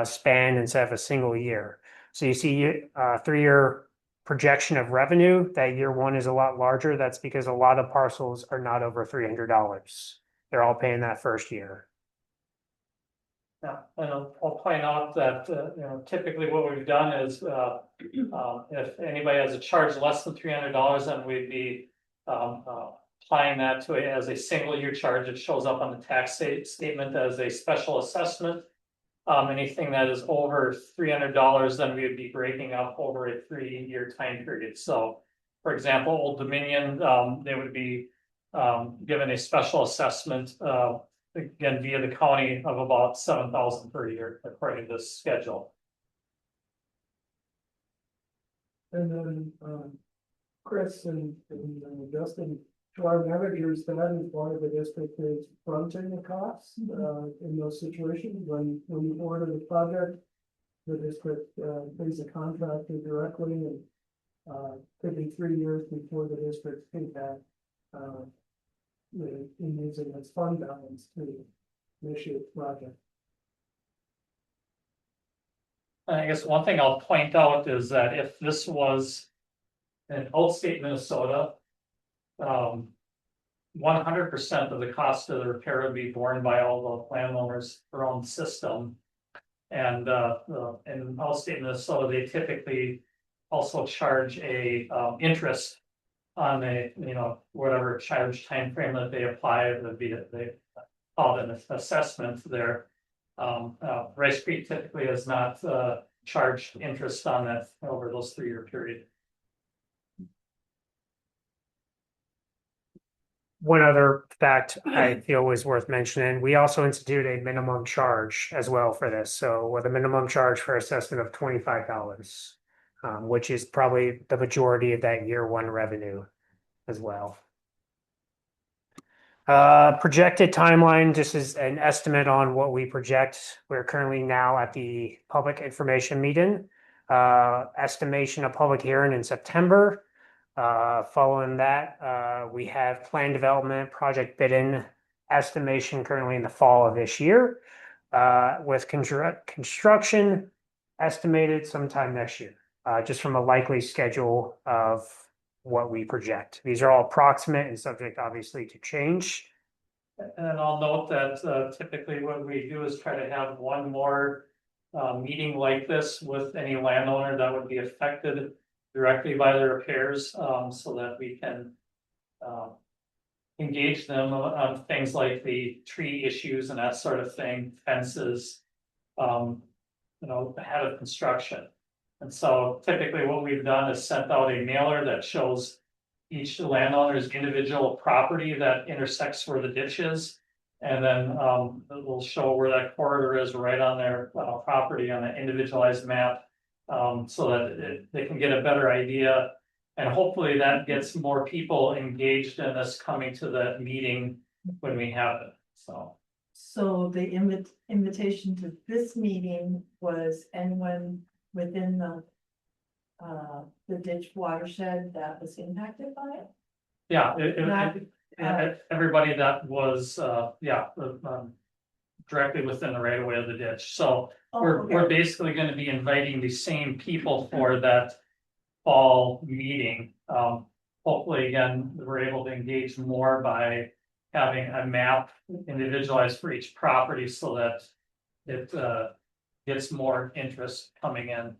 span instead of a single year. So you see a 3-year projection of revenue, that year 1 is a lot larger. That's because a lot of parcels are not over $300. They're all paying that first year. Yeah, and I'll point out that, typically what we've done is, if anybody has a charge less than $300, then we'd be, applying that to as a single year charge. It shows up on the tax statement as a special assessment. Anything that is over $300, then we would be breaking up over a 3-year time period. So, for example, Old Dominion, they would be, given a special assessment, again, via the county of about $7,000 per year, according to this schedule. And then, Chris and Justin, to our navigators, that is why the district is fronting the costs, in those situations, when you order the project. The district, pays the contractor directly and, could be 3 years before the district paid that, in using its fund balance to initiate the project. I guess one thing I'll point out is that if this was in outstate Minnesota, 100% of the cost of the repair would be borne by all the landowners' their own system. And in outstate Minnesota, they typically also charge a interest on a, whatever charge time frame that they apply. They call it an assessment there. Rice Creek typically has not charged interest on that over those 3-year period. One other fact I feel was worth mentioning, we also instituted a minimum charge as well for this. So with a minimum charge for assessment of $25, which is probably the majority of that year 1 revenue as well. Projected timeline, just is an estimate on what we project. We're currently now at the public information meeting. Estimation of public hearing in September. Following that, we have plan development, project bidding, estimation currently in the fall of this year, with construction estimated sometime next year, just from a likely schedule of what we project. These are all approximate and subject obviously to change. And I'll note that typically what we do is try to have one more meeting like this with any landowner that would be affected directly by the repairs, so that we can engage them on things like the tree issues and that sort of thing, fences, ahead of construction. And so typically what we've done is sent out a mailer that shows each landowner's individual property that intersects where the ditch is. And then it will show where that corridor is right on their property on an individualized map, so that they can get a better idea. And hopefully that gets more people engaged in this coming to the meeting when we have it, so. So the invitation to this meeting was anyone within the ditch watershed that was impacted by it? Yeah, Not- everybody that was, directly within the right of way of the ditch, so we're basically gonna be inviting the same people for that fall meeting. Hopefully, again, we're able to engage more by having a map individualized for each property so that it gets more interest coming in.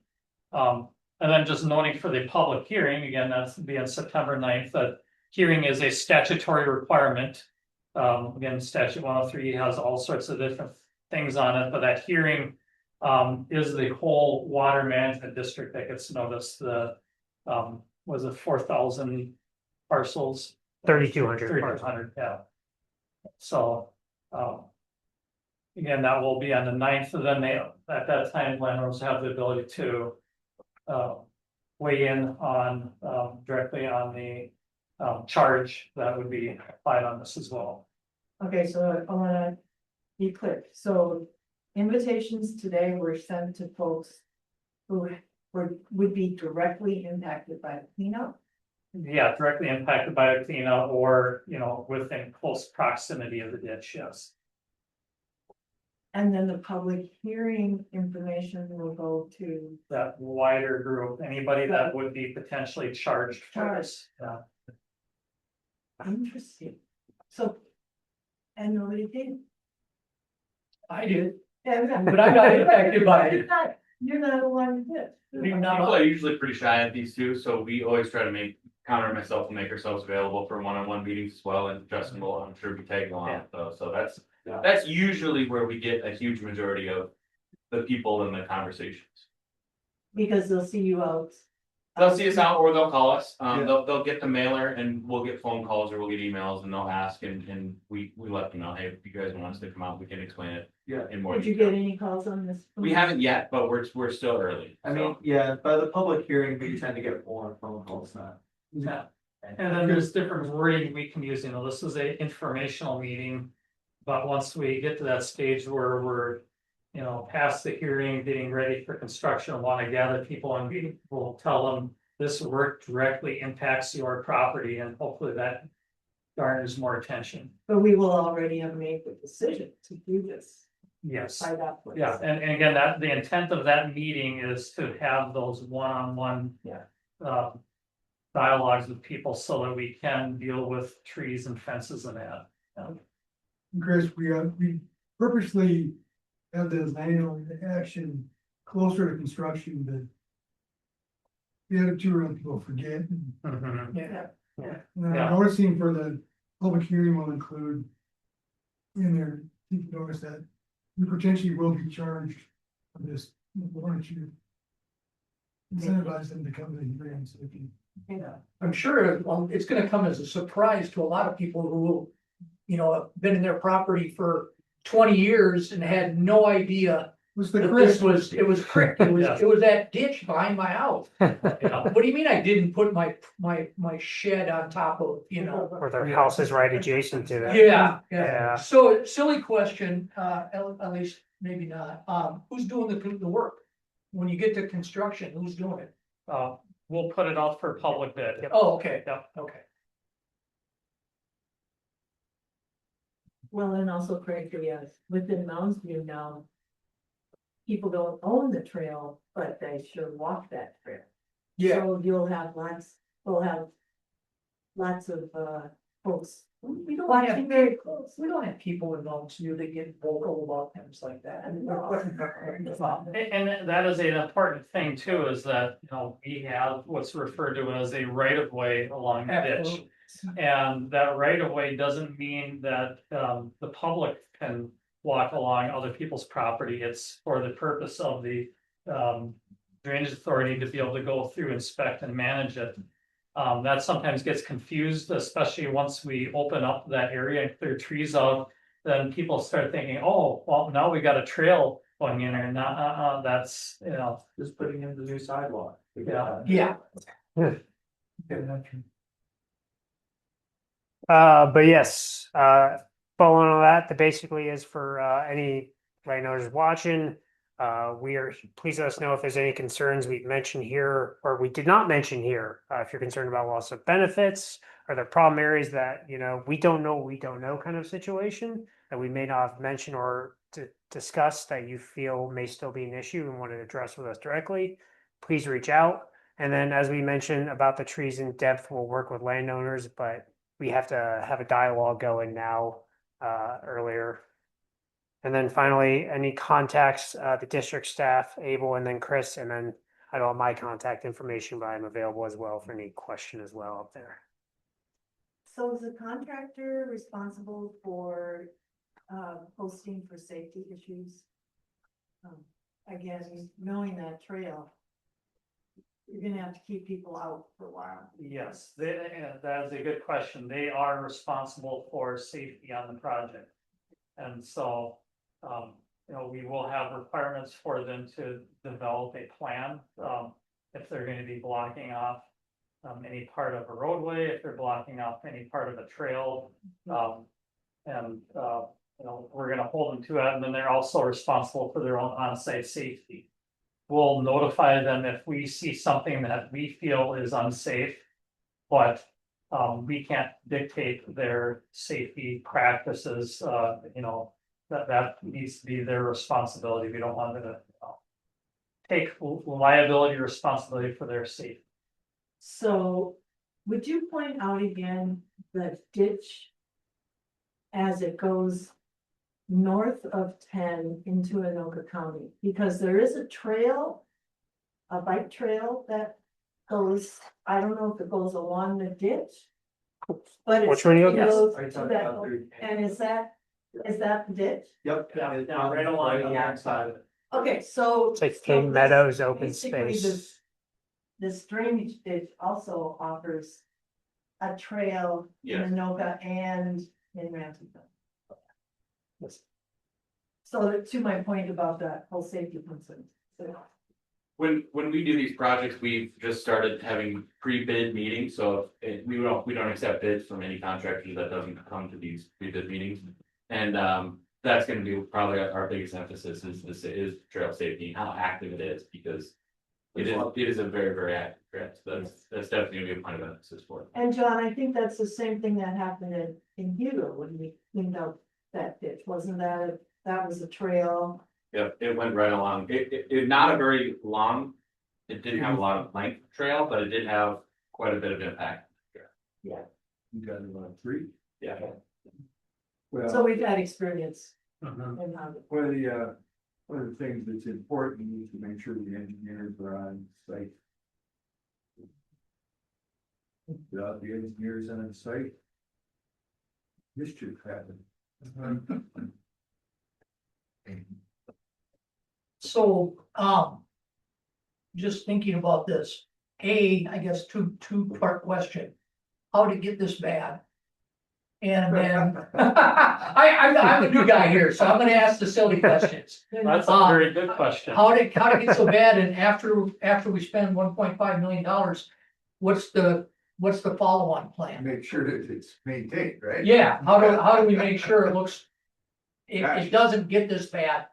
And then just noting for the public hearing, again, that's be on September 9th, that hearing is a statutory requirement. Again, statute 103 has all sorts of different things on it, but that hearing is the whole water management district that gets noticed. The was it 4,000 parcels. 3,200 3,200, yeah. So, again, that will be on the 9th, and then they, at that time, landowners have the ability to weigh in on, directly on the charge that would be applied on this as well. Okay, so I wanna be clear, so invitations today were sent to folks who would be directly impacted by the cleanup? Yeah, directly impacted by the cleanup or, you know, within close proximity of the ditch, yes. And then the public hearing information will go to, That wider group, anybody that would be potentially charged for this. Yeah. interesting, so. And nobody did. I did, Yeah, but I'm not impacted by it. You're not the one who did. You're not- People are usually pretty shy at these two, so we always try to make Connor and myself will make ourselves available for one-on-one meetings as well, and Justin will, I'm sure, be tagging along, so that's usually where we get a huge majority of the people in the conversations. Because they'll see you out. They'll see us out or they'll call us, they'll get the mailer and we'll get phone calls or we'll get emails and they'll ask and we let them know, hey, if you guys want us to come out, we can explain it. Yeah. In more Did you detail. get any calls on this? We haven't yet, but we're still early. I mean, yeah, by the public hearing, we tend to get more phone calls now. Yeah. And then there's different wording we can use, you know, this is a informational meeting. But once we get to that stage where we're, you know, past the hearing, getting ready for construction, want to gather people and we will tell them. This work directly impacts your property and hopefully that garners more attention. But we will already have made the decision to do this Yes. by that place. Yeah, and again, that the intent of that meeting is to have those one-on-one. Yeah. Dialogues with people so that we can deal with trees and fences and that. Chris, we purposely have the manual action closer to construction than the other two around people forget. Mhm. Yeah. And Yeah. I'm noticing for the public hearing will include in there, you can notice that you potentially will be charged for this. Why don't you incentivize them to come to the hearing so they can. I'm sure it's gonna come as a surprise to a lot of people who, you know, have been in their property for 20 years and had no idea. Was the That Chris, it was crick, it was, Yeah. it was that ditch behind my house. Yeah. What do you mean I didn't put my shed on top of, you know? Or their house is right adjacent to that. Yeah, Yeah. yeah. So silly question, at least maybe not. Who's doing the work? When you get to construction, who's doing it? We'll put it out for public bid. Oh, okay, Yep. okay. Well, and also Craig, yes, within Mounds View now. People don't own the trail, but they sure walk that trail. Yeah, So you'll have we'll have. Lots of folks. we don't Watching have, very close. we don't have people in Mounds View that get vocal about things like that. And that is an important thing too, is that, you know, we have what's referred to as a right of way along the ditch. Absolutely. And that right of way doesn't mean that the public can walk along other people's property. It's for the purpose of the drainage authority to be able to go through, inspect and manage it. That sometimes gets confused, especially once we open up that area and clear trees out. Then people start thinking, oh, well, now we got a trail going in there, and that's, you know. Just putting in the new sidewalk. Yeah. Yeah, But yes, following on that basically is for any landowners watching. Please let us know if there's any concerns we've mentioned here or we did not mention here. If you're concerned about loss of benefits, are there problem areas that, you know, we don't know kind of situation that we may not have mentioned or discussed that you feel may still be an issue and want to address with us directly, please reach out. And then as we mentioned about the trees in depth, we'll work with landowners, but we have to have a dialogue going now, earlier. And then finally, any contacts, the district staff, Abel, and then Chris, and then I don't have my contact information, but I'm available as well for any question as well up there. So is the contractor responsible for posting for safety issues? Again, knowing that trail. You're gonna have to keep people out for a while. Yes, that is a good question. They are responsible for safety on the project. And so, we will have requirements for them to develop a plan, if they're gonna be blocking off. Any part of a roadway, if they're blocking off any part of a trail, and, we're gonna hold them to it, and then they're also responsible for their own on-site safety. We'll notify them if we see something that we feel is unsafe, but we can't dictate their safety practices, that needs to be their responsibility. We don't want them to take liability responsibility for their safety. So would you point out again the ditch as it goes north of 10 into Anoka County? Because there is a trail, a bike trail that goes, I don't know if it goes along the ditch. But it's. Which one you it looking at? goes Are you to talking that- about the- And is that the ditch? Yep. Yeah, it's yeah, right along the alongside of it. Okay, so. It's like so King this- Meadows open basically space. This drainage ditch also offers a trail in Yes. Anoka and in Ramsey. Yes. So to my point about that whole safety concern. So, When we do these projects, we've just started having pre-bid meetings, so we don't accept bids from any contractor that doesn't come to these pre-bid meetings. And that's gonna be probably our biggest emphasis is trail safety, and how active it is, because it is a very, very active trail, so that's definitely gonna be a point of emphasis for it. And John, I think that's the same thing that happened in Hugo when we cleaned out that ditch, wasn't that, that was a trail? Yep, it went right along, it not a very long, it didn't have a lot of length trail, but it did have quite a bit of impact. Yeah, You got it on 3? Yeah. so we've had experience Mhm. in how. One of the things that's important is to make sure the engineers are on site. Without the engineers on site, mischief happens. So, just thinking about this, I guess two-part question. How did it get this bad? And then, I'm a new guy here, so I'm gonna ask the silly questions. That's a very good question. How did it get so bad? And after we spend $1.5 million, what's the follow-on plan? Make sure that it's maintained, right? Yeah, how do we make sure it looks, it doesn't get this bad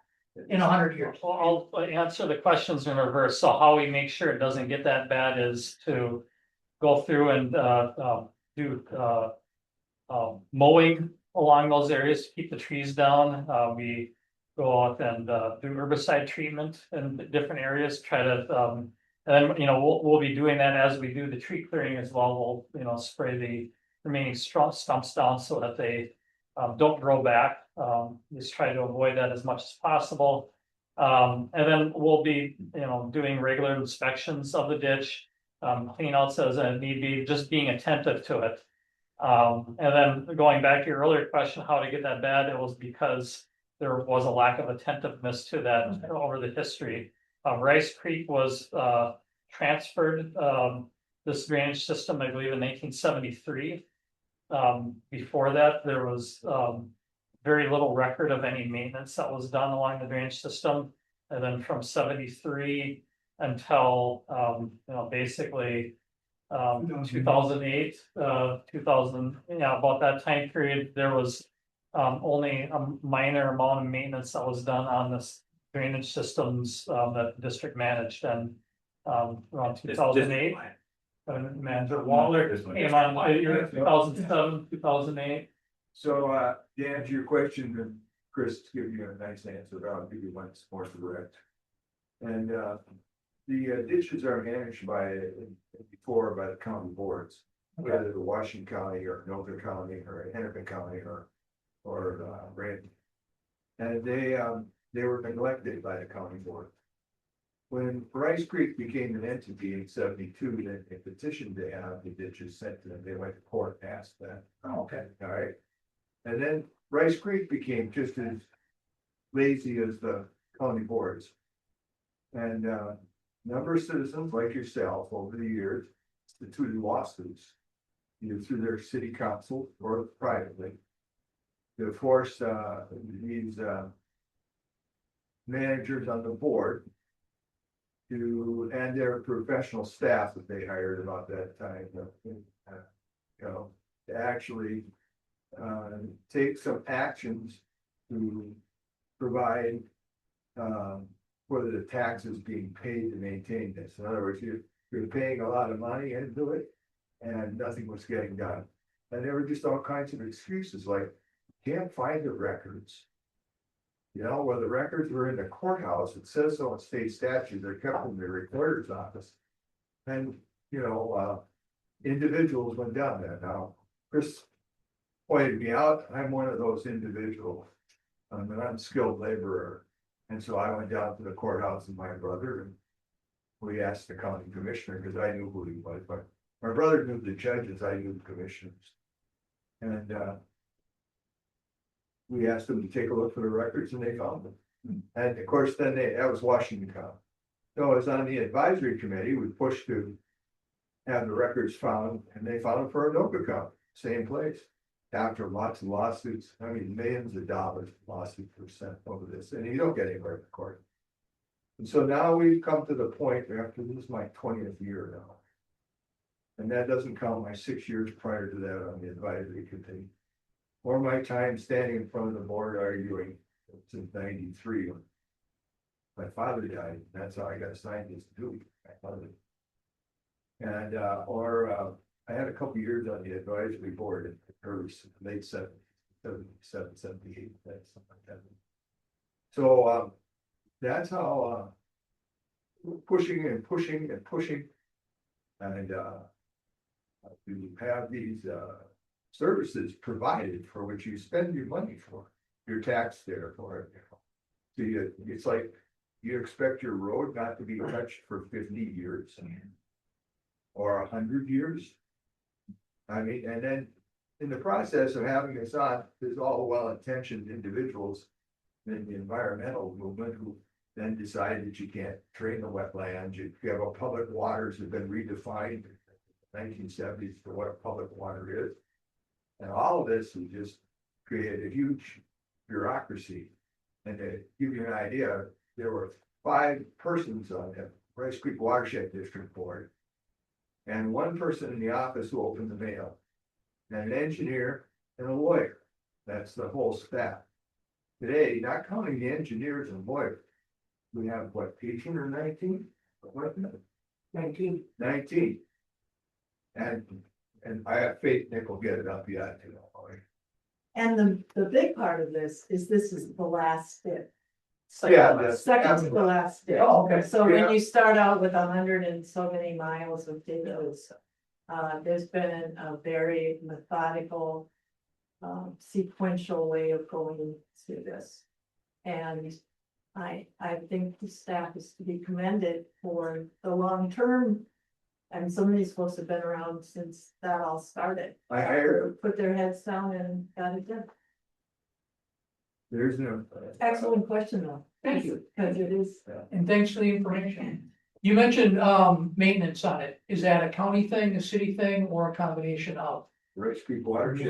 in 100 years? Well, I'll answer the questions in reverse. So how we make sure it doesn't get that bad is to go through and do mowing along those areas, keep the trees down. We go out and do herbicide treatment in different areas, try to and then, we'll be doing that as we do the tree clearing as well. We'll, spray the remaining stumps down so that they don't grow back. Just try to avoid that as much as possible. And then we'll be, doing regular inspections of the ditch, clean outs as need be, just being attentive to it. And then going back to your earlier question, how to get that bad, it was because there was a lack of attentiveness to that over the history. Rice Creek was transferred this drainage system, I believe, in 1973. Before that, there was very little record of any maintenance that was done along the drainage system. And then from 73 until basically 2008, 2000, about that time period, there was only a minor amount of maintenance that was done on this drainage systems that the district managed. And around 2008, Manager Waller came on, 2007, 2008. So, to answer your question, and Chris give you a nice answer, but I'll give you one that's more direct. And, the ditches are managed by the county boards, whether the Washington County or Anoka County or Hennepin County or Brandon. And they were neglected by the county board. When Rice Creek became an entity in 72, they petitioned to have the ditches sent to them. They went to court and asked that. Okay. All right. And then Rice Creek became just as lazy as the county boards. And number of citizens like yourself over the years instituted lawsuits, either through their city council or privately, to force these managers on the board to, and their professional staff that they hired about that time, to actually take some actions to provide for the taxes being paid to maintain this. In other words, you're paying a lot of money into it and nothing was getting done. And there were just all kinds of excuses like, can't find the records. You know, well, the records were in the courthouse. It says so in state statute. They're kept in the recorder's office. And, individuals went down there. Now, Chris pointed me out. I'm one of those individuals. I'm an unskilled laborer. And so I went down to the courthouse with my brother and we asked the county commissioner, because I knew who he was, but my brother knew the judges, I knew the commissioners. And we asked them to take a look for the records and they found them. And of course, then that was Washington County. So I was on the advisory committee, we pushed to have the records found, and they found them for Anoka County, same place. After lots of lawsuits, I mean, millions of dollars lawsuits were sent over this, and you don't get anywhere in the court. And so now we've come to the point after this is my 20th year now. And that doesn't count my 6 years prior to that on the advisory committee. Or my time standing in front of the board arguing since '93 when my father died. That's how I got assigned this duty. And I had a couple years on the advisory board in the early late 70s, 77, 78, that's something like that. So that's how pushing and pushing and pushing. And to have these services provided for which you spend your money for, your tax there for it. So it's like you expect your road not to be touched for 50 years or 100 years. I mean, and then in the process of having this on, there's all well-intentioned individuals in the environmental movement who then decide that you can't drain the wetlands. You have a public waters have been redefined in the 1970s for what a public water is. And all of this has just created a huge bureaucracy. And to give you an idea, there were 5 persons on the Rice Creek Watershed District board. And 1 person in the office who opened the mail, and an engineer and a lawyer. That's the whole staff. Today, not counting the engineers and lawyers, we have what, 18 or 19? 19. And I have faith Nick will get it up yet. And the big part of this is the last step. Yeah, Second to the last step. Oh, okay. So when you start out with 100 and so many miles of ditches, there's been a very methodical, sequential way of going through this. And I think the staff is to be commended for the long term. And some of these folks have been around since that all started. I hired. Put their heads down and got it done. There's no. Excellent question though. Thank you. Because it is. And thanks for the information. You mentioned maintenance on it. Is that a county thing, a city thing, or a combination of? Rice Creek Watershed.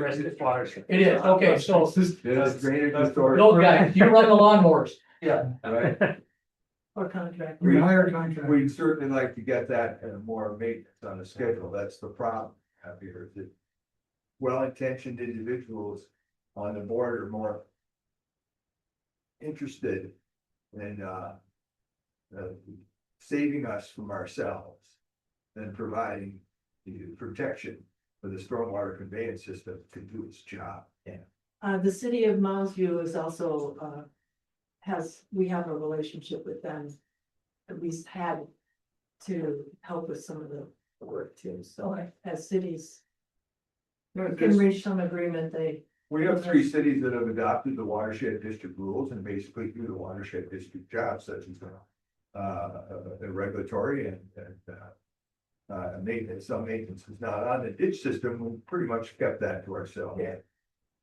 It is, okay, so There's drainage authority. those guys, you run the lawnmowers. Yeah. Right. Or contract. We hire contract. We'd certainly like to get that and more maintenance on the schedule. That's the problem. Up here is that well-intentioned individuals on the board are more interested in saving us from ourselves than providing the protection for the stormwater conveyance system to do its job. Yeah. The city of Mounds View is also, we have a relationship with them. At least had to help with some of the work too, so as cities. Can reach some agreement, We have 3 cities that have adopted the watershed district rules and basically do the watershed district jobs such as the regulatory and maintenance. Some maintenance is not on the ditch system. We pretty much kept that to ourselves.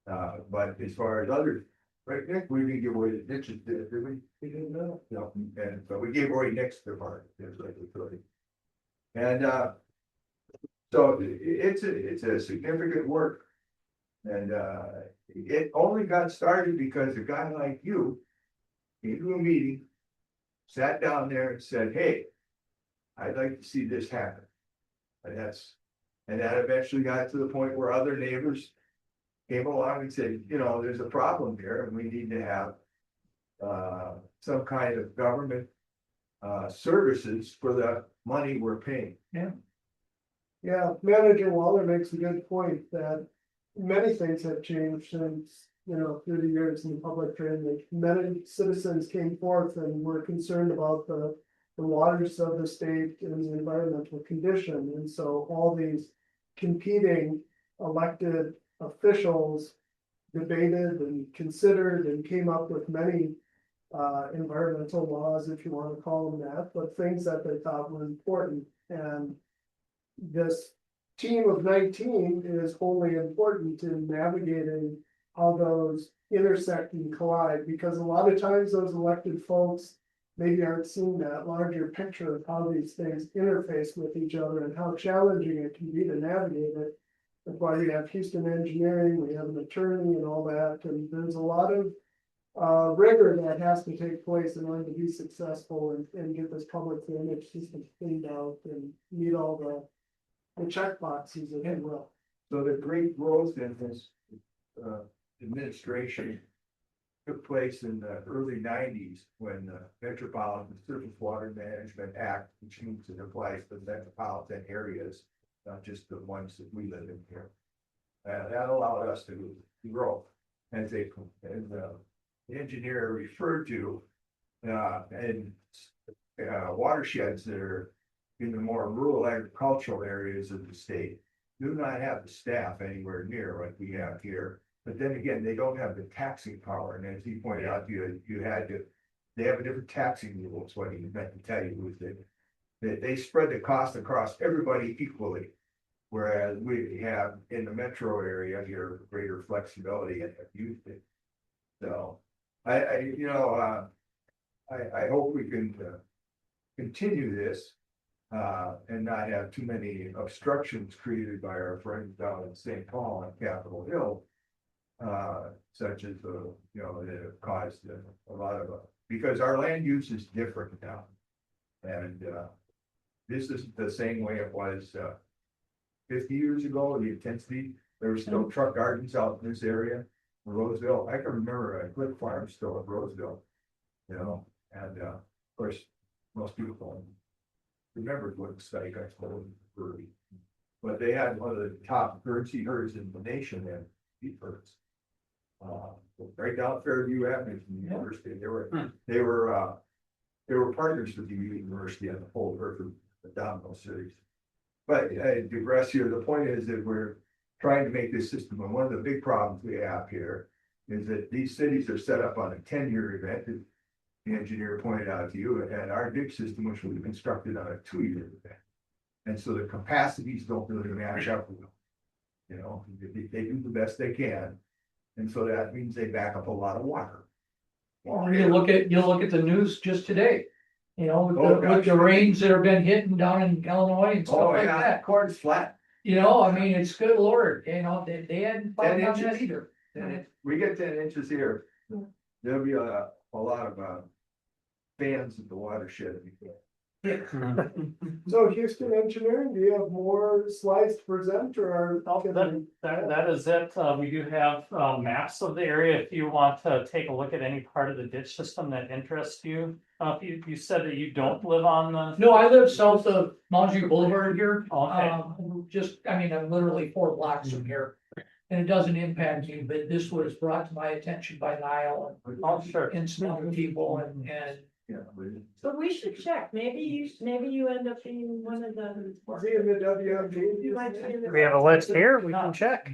But as far as other Right, Nick, we didn't give away the ditches, did we? We didn't know. No, and, but we gave away next to the part, it's like the 30. And, so it's a significant work. And, it only got started because a guy like you came to a meeting, sat down there and said, hey, I'd like to see this happen. And that eventually got to the point where other neighbors came along and said, you know, there's a problem here and we need to have some kind of government services for the money we're paying. Yeah, Manager Waller makes a good point that many things have changed since, through the years in the public transit. Many citizens came forth and were concerned about the waters of the state and the environmental condition. And so all these competing elected officials debated and considered and came up with many environmental laws, if you want to call them that, but things that they thought were important. And this team of 19 is wholly important in navigating how those intersect and collide, because a lot of times those elected folks maybe aren't seeing that larger picture of how these things interface with each other and how challenging it can be to navigate it. That's why we have Houston Engineering, we have an attorney and all that, and there's a lot of rigor that has to take place in order to be successful and get this public drainage system cleaned out and meet all the check boxes, if you will. So the great growth in this administration took place in the early 90s when the Metropolitan Surface Water Management Act, which means it applies to metropolitan areas, not just the ones that we live in here. That allowed us to grow as the engineer referred to, and watersheds that are in the more rural agricultural areas of the state do not have the staff anywhere near what we have here. But then again, they don't have the taxing power. And as he pointed out, they have a different taxing rules. What he meant to tell you was that they spread the cost across everybody equally. Whereas we have in the metro area here greater flexibility and have used it. So I hope we can continue this and not have too many obstructions created by our friends down in St. Paul and Capitol Hill. Such as that have caused a lot of because our land use is different now. And this isn't the same way it was 50 years ago, the intensity. There were still truck gardens out in this area. Roseville, I can remember a Cliff Farm still in Roseville, and of course, most people don't remember what the site I told them, but they had one of the top currency herds in the nation and beef herds. Right down Fairview Avenue from the university, they were partners with the university on the whole earth of the Domino cities. But I digress here. The point is that we're trying to make this system, and one of the big problems we have here is that these cities are set up on a 10-year event that the engineer pointed out to you, and our ditch system, which was constructed on a 2-year event. And so the capacities don't really match up. They do the best they can. And so that means they back up a lot of water. Well, you look at the news just today, with gosh. the rains that have been hitting down in Illinois and stuff like that. Corn's flat. It's good Lord, they hadn't thought 10 about that inches. either. We get 10 inches here. There'll be a lot of fans at the watershed. So Houston Engineering, do you have more slides to present or? That is it. We do have maps of the area if you want to take a look at any part of the ditch system that interests you. You said that you don't live on the. No, I live south of Mount View Boulevard here. Okay. I'm literally 4 blocks from here. And it doesn't impact you, but this was brought to my attention by Niall and some other people and. But we should check, maybe you end up being one of the. See in the WMD. You might be in the- We have a list here, we can check.